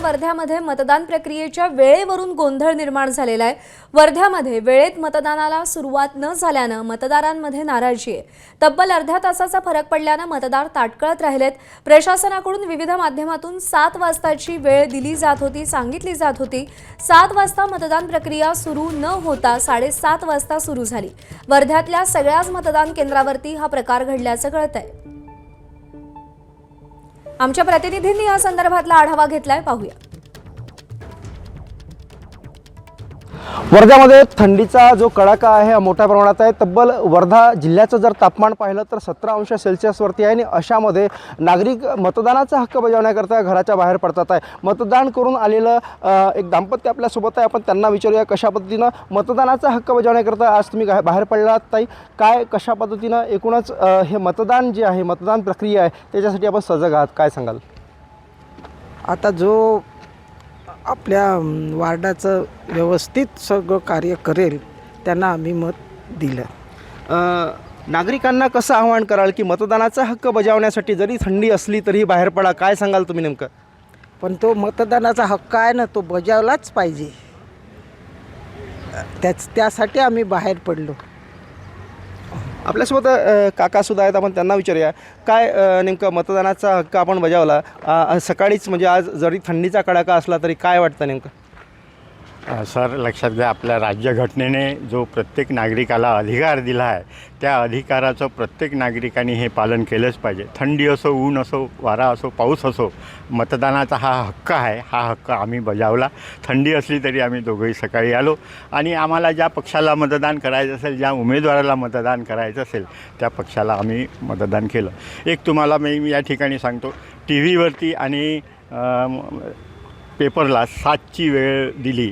वर्ध्यामध्ये मतदान प्रक्रियेच्या वेळेवरून गोंधळ निर्माण झालेला आहे। वर्ध्यामध्ये वेळेत मतदानाला सुरुवात न झाल्याने मतदारांमध्ये नाराजी आहे। तब्बल अर्ध्या तासाचा फरक पडल्याने मतदार ताटकळत राहिलेत। प्रशासनाकडून विविध माध्यमातून 7 वाजताची वेळ दिली जात होती, सांगितली जात होती। 7 वाजता मतदान प्रक्रिया सुरू न होता 7:30 वाजता सुरू झाली। वर्ध्यातल्या सगळ्याच मतदान केंद्रावरती हा प्रकार घडल्याचं कळतंय। आमच्या प्रतिनिधींनी या संदर्भातला आढावा घेतलाय, पाहूया। वर्ध्यामध्ये थंडीचा जो कडाका आहे मोठ्या प्रमाणात आहे। तब्बल वर्धा जिल्ह्याचं जर तापमान पाहिलं तर 17 अंश सेल्सिअस वरती आहे आणि अशामध्ये नागरिक मतदानाचा हक्क बजावण्याकरता घराच्या बाहेर पडतात आहे। मतदान करून आलेलं एक दाम्पत्य आपल्या सोबत आहे, आपण त्यांना विचारूया कशा पद्धतीनं मतदानाचा हक्क बजावण्याकरता आज तुम्ही बाहेर पडलात ताई। काय कशा पद्धतीनं एकूणच हे मतदान जे आहे, मतदान प्रक्रिया आहे त्याच्यासाठी आपण सजग आहात, काय सांगाल? आता जो आपल्या वार्डाचं व्यवस्थित सगळं कार्य करेल त्यांना आम्ही मत दिलं। नागरिकांना कसं आवाहन कराल की मतदानाचा हक्क बजावण्यासाठी जरी थंडी असली तरी बाहेर पडा, काय सांगाल तुम्ही नेमकं? पण तो मतदानाचा हक्क आहे ना, तो बजावलाच पाहिजे। त्यासाठी आम्ही बाहेर पडलो। आपल्यासोबत काकासुद्धा आहेत, आपण त्यांना विचारूया काय नेमकं मतदानाचा हक्क आपण बजावला सकाळीच, म्हणजे आज जरी थंडीचा कडाका असला तरी काय वाटतं नेमकं? सर, लक्षात घ्या, आपल्या राज्यघटनेने जो प्रत्येक नागरिकाला अधिकार दिला आहे त्या अधिकाराचं प्रत्येक नागरिकांनी हे पालन केलंच पाहिजे। थंडी असो, ऊन असो, वारा असो, पाऊस असो, मतदानाचा हा हक्क आहे, हा हक्क आम्ही बजावला। थंडी असली तरी आम्ही दोघंही सकाळी आलो आणि आम्हाला ज्या पक्षाला मतदान करायचं असेल, ज्या उमेदवाराला मतदान करायचं असेल त्या पक्षाला आम्ही मतदान केलं। एक तुम्हाला मी या ठिकाणी सांगतो, टी व्हीवरती आणि पेपरला 7ची वेळ दिली,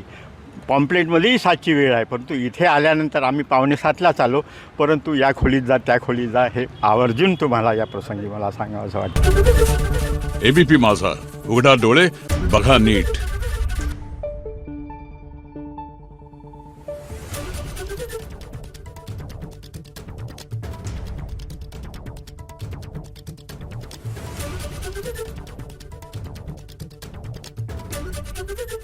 पॉम्पलेटमध्येही 7ची वेळ आहे, परंतु इथे आल्यानंतर आम्ही 6:45लाच आलो। परंतु या खोलीत जा, त्या खोलीत जा, हे आवर्जून तुम्हाला या प्रसंगी मला सांगावंसं वाटतं। एबीपी माझा, उघडा डोळे बघा नीट। Thank you.